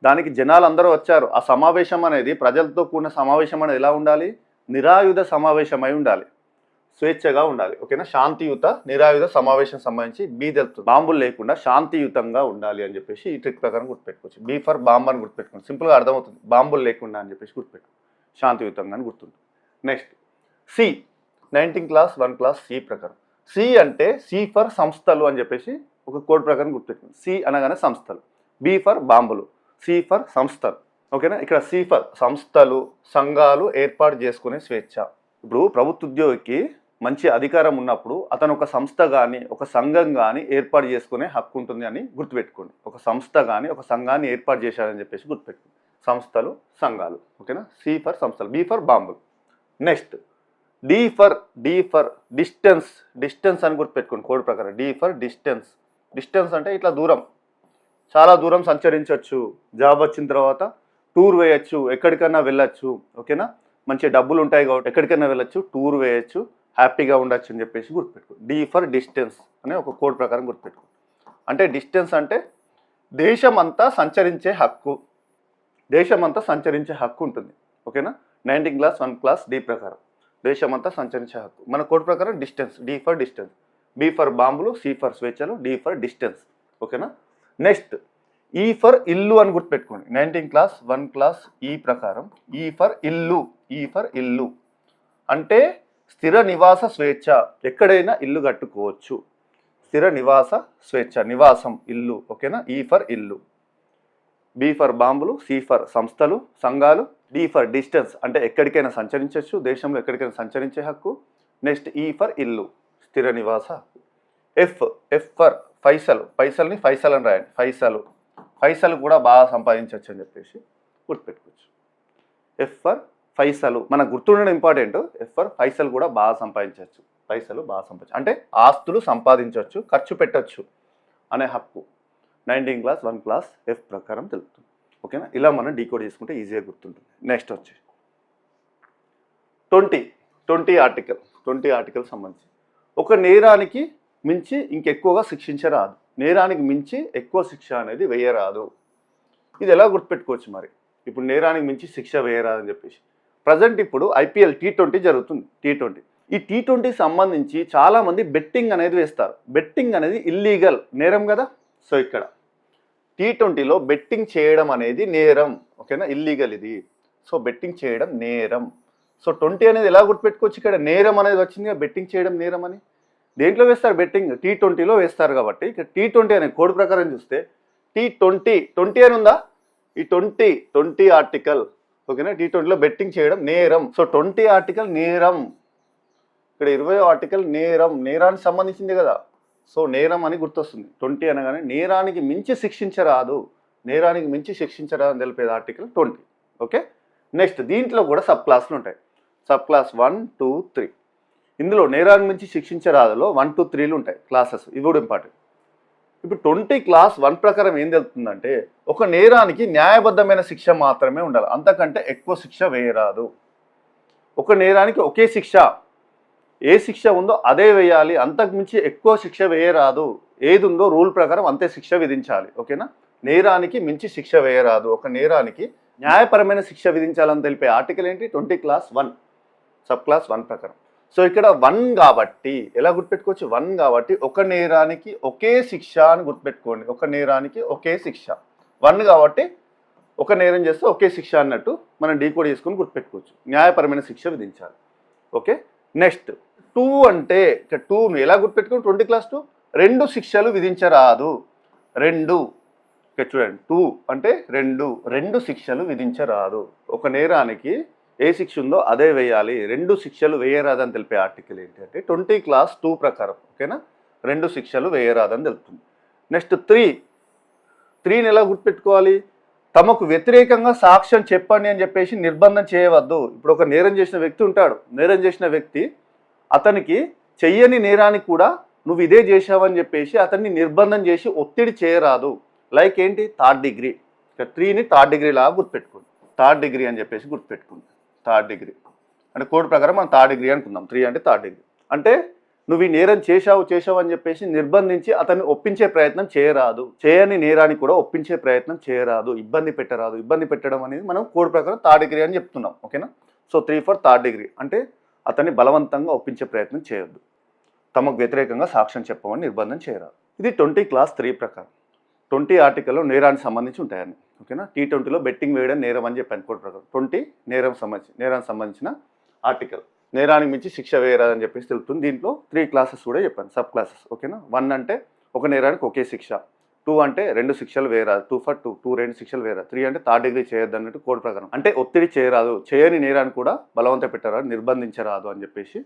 S1: దానికి జనాలు అందరూ వచ్చారు. ఆ సమావేశం అనేది ప్రజలతో కూడిన సమావేశం అనేది ఎలా ఉండాలి? నిరాయుధ సమావేశమై ఉండాలి, స్వేచ్ఛగా ఉండాలి, ఓకేనా. శాంతియుత నిరాయుధ సమావేశం సంబంధించి బి తెలుపుతుంది. బాంబులు లేకుండా శాంతియుతంగా ఉండాలి అని చెప్పేసి ఈ ట్రిక్ ప్రకారం గుర్తుపెట్టుకోవచ్చు. బి ఫర్ బాంబ్ అని గుర్తుపెట్టుకోండి, సింపుల్గా అర్థమవుతుంది. బాంబులు లేకుండా అని చెప్పేసి గుర్తుపెట్టుకోండి, శాంతియుతంగా అని గుర్తుంది. Next C, 19th class 1 class C ప్రకారం. సి అంటే సి ఫర్ సంస్థలు అని చెప్పేసి ఒక కోడ్ ప్రకారం గుర్తుపెట్టుకోండి. సి అనగానే సంస్థలు, బి ఫర్ బాంబులు, సి ఫర్ సంస్థలు, ఓకేనా. ఇక్కడ సి ఫర్ సంస్థలు, సంఘాలు ఏర్పాటు చేసుకునే స్వేచ్ఛ. ఇప్పుడు ప్రభుత్వ ఉద్యోగికి మంచి అధికారం ఉన్నప్పుడు అతను ఒక సంస్థ కానీ ఒక సంఘం కానీ ఏర్పాటు చేసుకునే హక్కు ఉంటుంది అని గుర్తుపెట్టుకోండి. ఒక సంస్థ కానీ ఒక సంఘాన్ని ఏర్పాటు చేశారని చెప్పేసి గుర్తుపెట్టుకోండి. సంస్థలు, సంఘాలు, ఓకేనా. సి ఫర్ సంస్థలు, బి ఫర్ బాంబులు. Next D for distance. Distance అని గుర్తుపెట్టుకోండి కోడ్ ప్రకారం. D for distance. డిస్టెన్స్ అంటే ఇట్లా దూరం, చాలా దూరం సంచరించవచ్చు. జాబ్ వచ్చిన తర్వాత టూర్ వేయచ్చు, ఎక్కడికైనా వెళ్ళచ్చు, ఓకేనా. మంచి డబ్బులు ఉంటాయి కాబట్టి ఎక్కడికైనా వెళ్ళచ్చు, టూర్ వేయచ్చు, హ్యాపీగా ఉండొచ్చు అని చెప్పేసి గుర్తుపెట్టుకోండి. డి ఫర్ డిస్టెన్స్ అనే ఒక కోడ్ ప్రకారం గుర్తుపెట్టుకోండి. అంటే డిస్టెన్స్ అంటే దేశమంతా సంచరించే హక్కు, దేశమంతా సంచరించే హక్కు ఉంటుంది, ఓకేనా. 19th క్లాస్ 1 క్లాస్ డి ప్రకారం దేశమంతా సంచరించే హక్కు. మన కోడ్ ప్రకారం distance, D for distance. B for బాంబులు, సి ఫర్ స్వేచ్ఛలు, డి ఫర్ డిస్టెన్స్, ఓకేనా. నెక్స్ట్ ఈ ఫర్ ఇల్లు అని గుర్తుపెట్టుకోండి. 19th క్లాస్ 1 క్లాస్ ఈ ప్రకారం ఈ ఫర్ ఇల్లు. ఈ ఫర్ ఇల్లు అంటే స్థిర నివాస స్వేచ్ఛ, ఎక్కడైనా ఇల్లు కట్టుకోవచ్చు. స్థిర నివాస స్వేచ్ఛ, నివాసం, ఇల్లు, ఓకేనా. ఈ ఫర్ ఇల్లు. బి ఫర్ బాంబులు, సి ఫర్ సంస్థలు, సంఘాలు, డి ఫర్ డిస్టెన్స్ అంటే ఎక్కడికైనా సంచరించవచ్చు, దేశంలో ఎక్కడికైనా సంచరించే హక్కు. నెక్స్ట్ ఈ ఫర్ ఇల్లు, స్థిర నివాస హక్కు. ఎఫ్ ఫర్ పైసలు. పైసల్ని ఫైసల్ అని రాయండి, పైసలు. పైసలు కూడా బాగా సంపాదించవచ్చు అని చెప్పేసి గుర్తుపెట్టుకోవచ్చు. ఎఫ్ ఫర్ పైసలు, మనకు గుర్తుండడం ఇంపార్టెంట్. ఎఫ్ ఫర్ పైసలు కూడా బాగా సంపాదించవచ్చు, పైసలు బాగా సంపాదించవచ్చు అంటే ఆస్తులు సంపాదించవచ్చు, ఖర్చు పెట్టచ్చు అనే హక్కు 19th క్లాస్ 1 క్లాస్ ఎఫ్ ప్రకారం తెలుపుతుంది, ఓకేనా. ఇలా మనం డీకోడ్ చేసుకుంటే ఈజీగా గుర్తుంటుంది. నెక్స్ట్ వచ్చి 20 ఆర్టికల్. 20 ఆర్టికల్ సంబంధించి ఒక నేరానికి మించి ఇంకెక్కువగా శిక్షించరాదు. నేరానికి మించి ఎక్కువ శిక్ష అనేది వేయరాదు. ఇది ఎలా గుర్తుపెట్టుకోవచ్చు మరి? ఇప్పుడు నేరానికి మించి శిక్ష వేయరాదని చెప్పేసి ప్రజెంట్ ఇప్పుడు ఐపీఎల్ T20 జరుగుతుంది. T20 ఈ T20 సంబంధించి చాలామంది బెట్టింగ్ అనేది వేస్తారు. బెట్టింగ్ అనేది ఇల్లీగల్, నేరం కదా. సో ఇక్కడ T20లో బెట్టింగ్ చేయడం అనేది నేరం, ఓకేనా, ఇల్లీగల్ ఇది. సో బెట్టింగ్ చేయడం నేరం. సో 20 అనేది ఎలా గుర్తుపెట్టుకోవచ్చు? ఇక్కడ నేరం అనేది వచ్చింది, బెట్టింగ్ చేయడం నేరం అని. దేంట్లో వేస్తారు బెట్టింగ్? T20లో వేస్తారు కాబట్టి ఇక్కడ T20 అనే కోడ్ ప్రకారం చూస్తే T20 అని ఉందా? ఈ 20 ఆర్టికల్, ఓకేనా, T20లో బెట్టింగ్ చేయడం నేరం. సో 20 ఆర్టికల్ నేరం. ఇక్కడ 20 ఆర్టికల్ నేరం, నేరానికి సంబంధించింది కదా. సో నేరం అని గుర్తొస్తుంది. 20 అనగానే నేరానికి మించి శిక్షించరాదు, నేరానికి మించి శిక్షించరాదు అని తెలిపేది ఆర్టికల్ 20, ఓకే. నెక్స్ట్ దీంట్లో కూడా సబ్ క్లాసులు ఉంటాయి. Sub class 1, 2, 3. ఇందులో నేరానికి మించి శిక్షించరాదులో 1, 2, 3లు ఉంటాయి క్లాసెస్. ఇవి కూడా ఇంపార్టెంట్. ఇప్పుడు 20 క్లాస్ 1 ప్రకారం ఏం తెలుస్తుందంటే ఒక నేరానికి న్యాయబద్ధమైన శిక్ష మాత్రమే ఉండాలి, అంతకంటే ఎక్కువ శిక్ష వేయరాదు. ఒక నేరానికి ఒకే శిక్ష, ఏ శిక్ష ఉందో అదే వేయాలి, అంతకు మించి ఎక్కువ శిక్ష వేయరాదు. ఏది ఉందో రూల్ ప్రకారం అంతే శిక్ష విధించాలి, ఓకేనా. నేరానికి మించి శిక్ష వేయరాదు. ఒక నేరానికి న్యాయపరమైన శిక్ష విధించాలని తెలిపే ఆర్టికల్ ఏంటి? 20 క్లాస్ 1 సబ్ క్లాస్ 1 ప్రకారం. సో ఇక్కడ 1 కాబట్టి ఎలా గుర్తుపెట్టుకోవచ్చు? 1 కాబట్టి ఒక నేరానికి ఒకే శిక్ష అని గుర్తుపెట్టుకోండి. ఒక నేరానికి ఒకే శిక్ష. 1 కాబట్టి ఒక నేరం చేస్తే ఒకే శిక్ష అన్నట్టు మనం డీకోడ్ చేసుకొని గుర్తుపెట్టుకోవచ్చు. న్యాయపరమైన శిక్ష విధించాలి, ఓకే. నెక్స్ట్ 2 అంటే ఇక్కడ 2ను ఎలా గుర్తుపెట్టుకోండి? 20 క్లాస్ 2 2 శిక్షలు విధించరాదు. 2 ఇక్కడ చూడండి 2 అంటే రెండు శిక్షలు విధించరాదు. ఒక నేరానికి ఏ శిక్ష ఉందో అదే వేయాలి. 2 శిక్షలు వేయరాదని తెలిపే ఆర్టికల్ ఏంటి అంటే 20 క్లాస్ 2 ప్రకారం ఓకేనా 2 శిక్షలు వేయరాదని తెలుపుతుంది. నెక్స్ట్ 3ని ఎలా గుర్తుపెట్టుకోవాలి? తమకు వ్యతిరేకంగా సాక్ష్యం చెప్పండి అని చెప్పేసి నిర్బంధం చేయవద్దు. ఇప్పుడు ఒక నేరం చేసిన వ్యక్తి ఉంటాడు. నేరం చేసిన వ్యక్తి అతనికి చెయ్యని నేరానికి కూడా నువ్వు ఇదే చేసావని చెప్పేసి అతన్ని నిర్బంధం చేసి ఒత్తిడి చేయరాదు. లైక్ ఏంటి? 3rd degree. ఇక్కడ 3ని 3rd డిగ్రీ లాగా గుర్తుపెట్టుకోండి. 3rd డిగ్రీ అని చెప్పేసి గుర్తుపెట్టుకోండి. 3rd డిగ్రీ అంటే కోడ్ ప్రకారం మనం 3rd డిగ్రీ అనుకుందాం. 3 అంటే 3rd డిగ్రీ. అంటే నువ్వు ఈ నేరం చేసావు అని చెప్పేసి నిర్బంధించి అతన్ని ఒప్పించే ప్రయత్నం చేయరాదు. చేయని నేరానికి కూడా ఒప్పించే ప్రయత్నం చేయరాదు. ఇబ్బంది పెట్టరాదు. ఇబ్బంది పెట్టడం అనేది మనం కోడ్ ప్రకారం 3rd డిగ్రీ అని చెప్తున్నాం. ఓకేనా? సో 3 ఫర్ 3rd డిగ్రీ అంటే అతన్ని బలవంతంగా ఒప్పించే ప్రయత్నం చేయొద్దు. తమకు వ్యతిరేకంగా సాక్ష్యం చెప్పమని నిర్బంధం చేయరాదు. ఇది 20 క్లాస్ 3 ప్రకారం. 20 ఆర్టికల్లో నేరానికి సంబంధించి ఉంటాయని. ఓకేనా? T20లో బెట్టింగ్ వేయడం నేరం అని చెప్పాను కోడ్ ప్రకారం. 20 నేరానికి సంబంధించిన ఆర్టికల్. నేరానికి మించి శిక్ష వేయరాదని చెప్పేసి తెలుపుతుంది. దీంట్లో 3 క్లాసెస్ కూడా చెప్పాను, సబ్ క్లాసెస్. ఓకేనా? 1 అంటే ఒక నేరానికి ఒకే శిక్ష. 2 అంటే 2 శిక్షలు వేయరాదు. 2 ఫర్ 2 2 శిక్షలు వేయరాదు. 3 అంటే 3rd డిగ్రీ చేయొద్దు అన్నట్టు కోడ్ ప్రకారం. అంటే ఒత్తిడి చేయరాదు. చేయని నేరాన్ని కూడా బలవంత పెట్టరాదు, నిర్బంధించరాదు అని చెప్పేసి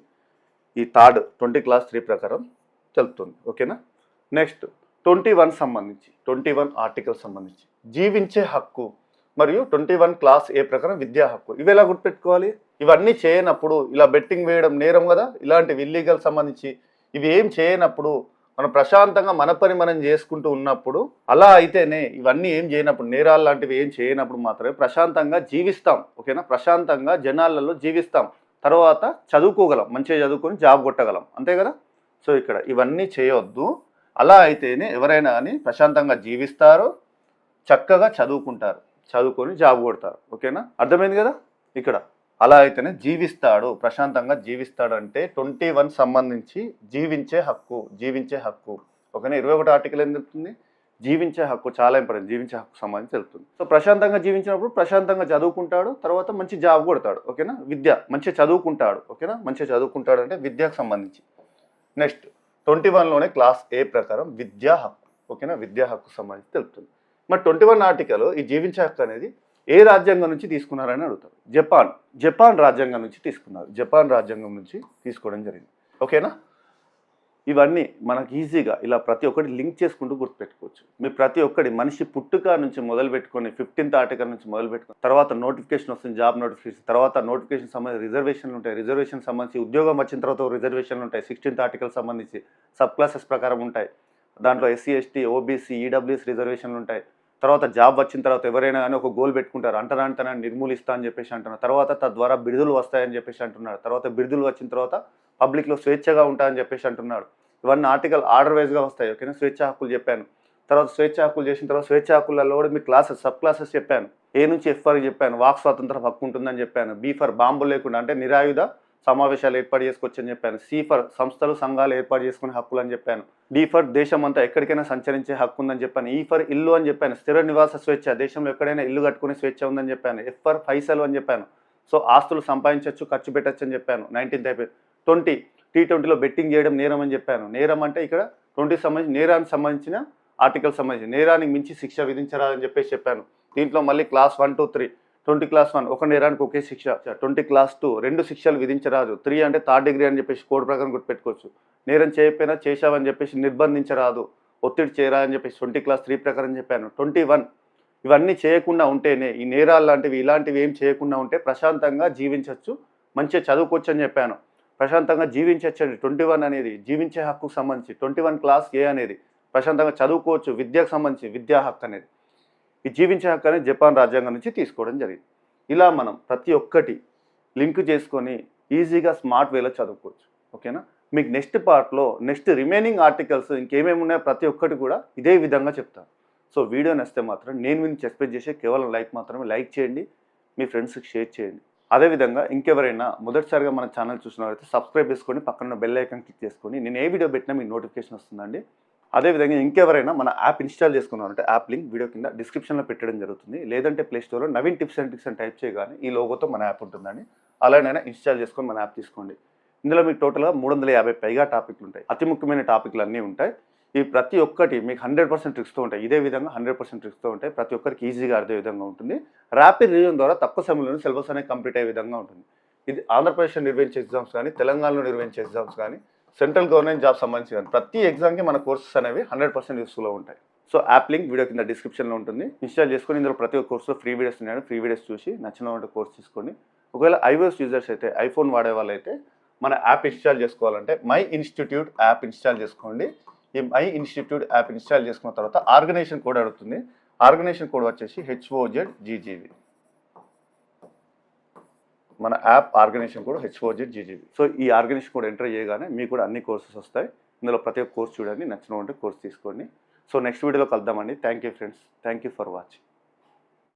S1: ఈ 20 క్లాస్ 3 ప్రకారం తెలుపుతుంది. ఓకేనా? నెక్స్ట్ 21 సంబంధించి 21 ఆర్టికల్ సంబంధించి జీవించే హక్కు మరియు 21 క్లాస్ ఏ ప్రకారం విద్యా హక్కు. ఇవి ఎలా గుర్తుపెట్టుకోవాలి? ఇవన్నీ చేయనప్పుడు ఇలా బెట్టింగ్ వేయడం నేరం కదా, ఇలాంటివి ఇల్లీగల్ సంబంధించి ఇవి ఏం చేయనప్పుడు మనం ప్రశాంతంగా మన పని మనం చేసుకుంటూ ఉన్నప్పుడు, అలా అయితేనే ఇవన్నీ ఏం చేయనప్పుడు, నేరాలు లాంటివి ఏం చేయనప్పుడు మాత్రమే ప్రశాంతంగా జీవిస్తాం. ఓకేనా? ప్రశాంతంగా జనాలలో జీవిస్తాం. తర్వాత చదువుకోగలం, మంచిగా చదువుకొని జాబ్ కొట్టగలం. అంతే కదా? సో ఇక్కడ ఇవన్నీ చేయొద్దు. అలా అయితేనే ఎవరైనా కానీ ప్రశాంతంగా జీవిస్తారు, చక్కగా చదువుకుంటారు, చదువుకొని జాబ్ కొడతారు. ఓకేనా? అర్థమైంది కదా? ఇక్కడ అలా అయితేనే జీవిస్తాడు, ప్రశాంతంగా జీవిస్తాడు. అంటే 21 సంబంధించి జీవించే హక్కు. ఓకేనా? 21 ఆర్టికల్ ఏం చెప్తుంది? జీవించే హక్కు చాలా ఇంపార్టెంట్. జీవించే హక్కు సంబంధించి తెలుస్తుంది. సో ప్రశాంతంగా జీవించినప్పుడు ప్రశాంతంగా చదువుకుంటాడు, తర్వాత మంచి జాబ్ కొడతాడు. ఓకేనా? విద్య మంచిగా చదువుకుంటాడు. ఓకేనా? మంచిగా చదువుకుంటాడు అంటే విద్యకు సంబంధించి. నెక్స్ట్ 21లోనే క్లాస్ ఏ ప్రకారం విద్యా హక్కు. ఓకేనా? విద్యా హక్కు సంబంధించి తెలుపుతుంది. మరి 21 ఆర్టికల్ ఈ జీవించే హక్కు అనేది ఏ రాజ్యాంగం నుంచి తీసుకున్నారని అడుగుతారు. జపాన్ రాజ్యాంగం నుంచి తీసుకున్నారు. జపాన్ రాజ్యాంగం నుంచి తీసుకోవడం జరిగింది. ఓకేనా? ఇవన్నీ మనకు ఈజీగా ఇలా ప్రతి ఒక్కటి లింక్ చేసుకుంటూ గుర్తుపెట్టుకోవచ్చు. మీరు ప్రతి ఒక్కటి మనిషి పుట్టుక నుంచి మొదలు పెట్టుకొని 15th ఆర్టికల్ నుంచి మొదలు పెట్టుకొని తర్వాత నోటిఫికేషన్ వస్తుంది, జాబ్ నోటిఫికేషన్, తర్వాత నోటిఫికేషన్ సంబంధించి రిజర్వేషన్లు ఉంటాయి, రిజర్వేషన్ సంబంధించి ఉద్యోగం వచ్చిన తర్వాత రిజర్వేషన్లు ఉంటాయి, 16th ఆర్టికల్ సంబంధించి సబ్ క్లాసెస్ ప్రకారం ఉంటాయి. దాంట్లో SC ST OBC EWS రిజర్వేషన్లు ఉంటాయి. తర్వాత జాబ్ వచ్చిన తర్వాత ఎవరైనా కానీ ఒక గోల్ పెట్టుకుంటారు, అంటరానితనాన్ని నిర్మూలిస్తా అని చెప్పేసి అంటున్నారు. తర్వాత తద్వారా బిరుదులు వస్తాయని చెప్పేసి అంటున్నాడు. తర్వాత బిరుదులు వచ్చిన తర్వాత పబ్లిక్లో స్వేచ్ఛగా ఉంటాయని చెప్పేసి అంటున్నాడు. ఇవన్నీ ఆర్టికల్ ఆర్డర్ వైజ్గా వస్తాయి. ఓకేనా? స్వేచ్ఛ హక్కులు చెప్పాను. తర్వాత స్వేచ్ఛ హక్కులు చేసిన తర్వాత స్వేచ్ఛ హక్కులలో కూడా మీకు సబ్ క్లాసెస్ చెప్పాను. A నుంచి F వరకు చెప్పాను. వాక్ స్వాతంత్రం హక్కు ఉంటుందని చెప్పాను. B ఫర్ బాంబు లేకుండా అంటే నిరాయుధ సమావేశాలు ఏర్పాటు చేసుకోవచ్చు అని చెప్పాను. C ఫర్ సంస్థలు సంఘాలు ఏర్పాటు చేసుకునే హక్కులు అని చెప్పాను. D ఫర్ దేశం అంతా ఎక్కడికైనా సంచరించే హక్కు ఉందని చెప్పాను. E ఫర్ ఇల్లు అని చెప్పాను. స్థిర నివాస స్వేచ్ఛ, దేశంలో ఎక్కడైనా ఇల్లు కట్టుకునే స్వేచ్ఛ ఉందని చెప్పాను. F ఫర్ పైసలు అని చెప్పాను. సో ఆస్తులు సంపాదించవచ్చు, ఖర్చు పెట్టచ్చు అని చెప్పాను. 19th అయిపోయింది. 20 T20లో బెట్టింగ్ చేయడం నేరం అని చెప్పాను. నేరం అంటే ఇక్కడ 20 సంబంధించి నేరానికి సంబంధించిన ఆర్టికల్ సంబంధించి నేరానికి మించి శిక్ష విధించరాదని చెప్పాను. దీంట్లో మళ్ళీ క్లాస్ 1 to 3 20 క్లాస్ 1 ఒక నేరానికి ఒకే శిక్ష. 20 క్లాస్ 2 2 శిక్షలు విధించరాదు. 3 అంటే 3rd డిగ్రీ అని చెప్పేసి కోడ్ ప్రకారం గుర్తుపెట్టుకోవచ్చు. నేరం చేయకపోయినా చేశావని చెప్పేసి నిర్బంధించరాదు, ఒత్తిడి చేయరాదని చెప్పేసి 20 క్లాస్ 3 ప్రకారం చెప్పాను. 21 ఇవన్నీ చేయకుండా ఉంటేనే, ఈ నేరాలు లాంటివి ఇలాంటివి ఏం చేయకుండా ఉంటే ప్రశాంతంగా జీవించవచ్చు, మంచిగా చదువుకోవచ్చు అని చెప్పాను. ప్రశాంతంగా జీవించచ్చండి. 21 అనేది జీవించే హక్కుకు సంబంధించి. 21 క్లాస్ ఏ అనేది ప్రశాంతంగా చదువుకోవచ్చు, విద్యకు సంబంధించి విద్యా హక్కు అనేది. ఈ జీవించే హక్కు అనేది జపాన్ రాజ్యాంగం నుంచి తీసుకోవడం జరిగింది. ఇలా మనం ప్రతి ఒక్కటి లింక్ చేసుకొని ఈజీగా స్మార్ట్ వేలో చదువుకోవచ్చు. ఓకేనా? మీకు నెక్స్ట్ పార్ట్లో నెక్స్ట్ రిమైనింగ్ ఆర్టికల్స్ ఇంకేమేమి ఉన్నాయో ప్రతి ఒక్కటి కూడా ఇదే విధంగా చెప్తాను. సో వీడియో నచ్చితే మాత్రం నేను మీకు ఎక్స్పెక్ట్ చేసే కేవలం లైక్ మాత్రమే. లైక్ చేయండి, మీ ఫ్రెండ్స్కి షేర్ చేయండి. అదేవిధంగా ఇంకెవరైనా మొదటిసారిగా మన ఛానల్ చూసినవారైతే సబ్స్క్రైబ్ చేసుకొని పక్కన బెల్ ఐకాన్ క్లిక్ చేసుకొని నేను ఏ వీడియో పెట్టినా మీకు నోటిఫికేషన్ వస్తుందండి. అదేవిధంగా ఇంకెవరైనా మన యాప్ ఇన్స్టాల్ చేసుకున్నారంటే యాప్ లింక్ వీడియో కింద డిస్క్రిప్షన్లో పెట్టడం జరుగుతుంది. లేదంటే ప్లేస్టోర్లో నవీన్ టిప్స్ అండ్ ట్రిక్స్ అని టైప్ చేయగానే ఈ లోగోతో మన యాప్ ఉంటుందండి. అలానైనా ఇన్స్టాల్ చేసుకొని మన యాప్ తీసుకోండి. ఇందులో మీకు టోటల్గా 350 పైగా టాపిక్లు ఉంటాయి. అతి ముఖ్యమైన టాపిక్లు అన్నీ ఉంటాయి. ఈ ప్రతి ఒక్కటి మీకు 100% ట్రిక్స్తో ఉంటాయి. ఇదే విధంగా 100% ట్రిక్స్తో ఉంటాయి. ప్రతి ఒక్కరికి ఈజీగా అర్థం విధంగా ఉంటుంది. ర్యాపిడ్ రివిజన్ ద్వారా తక్కువ సమయంలోనే సిలబస్ అనేది కంప్లీట్ అయ్యే విధంగా ఉంటుంది. ఇది ఆంధ్రప్రదేశ్లో నిర్వహించే ఎగ్జామ్స్ కానీ, తెలంగాణలో నిర్వహించే ఎగ్జామ్స్ కానీ, సెంట్రల్ గవర్నమెంట్ జాబ్ సంబంధించి కానీ ప్రతి ఎగ్జామ్కి మన కోర్సెస్ అనేవి 100% యూస్ఫుల్గా ఉంటాయి. సో యాప్ లింక్ వీడియో కింద డిస్క్రిప్షన్లో ఉంటుంది. ఇన్స్టాల్ చేసుకొని ఇందులో ప్రతి ఒక్క కోర్సులో ఫ్రీ వీడియోస్ ఉన్నాయని ఫ్రీ వీడియోస్ చూసి నచ్చిన కోర్స్ తీసుకోండి. ఒకవేళ iOS యూజర్స్ అయితే, ఐఫోన్ వాడే వాళ్ళైతే మన యాప్ ఇన్స్టాల్ చేసుకోవాలంటే మై ఇన్స్టిట్యూట్ యాప్ ఇన్స్టాల్ చేసుకోండి. ఈ మై ఇన్స్టిట్యూట్ యాప్ ఇన్స్టాల్ చేసుకున్న తర్వాత ఆర్గనైజేషన్ కోడ్ అడుగుతుంది. ఆర్గనైజేషన్ కోడ్ వచ్చేసి HOZGGV. మన app organisation code HOZGGV. So ఈ ఆర్గనైజేషన్ కోడ్ ఎంటర్ చేయగానే మీకు కూడా అన్ని కోర్సెస్ వస్తాయి. ఇందులో ప్రతి ఒక్క కోర్స్ చూడండి, నచ్చిన కోర్స్ తీసుకోండి. సో నెక్స్ట్ వీడియోలో కలుద్దామండి. Thank you friends. Thank you for watching.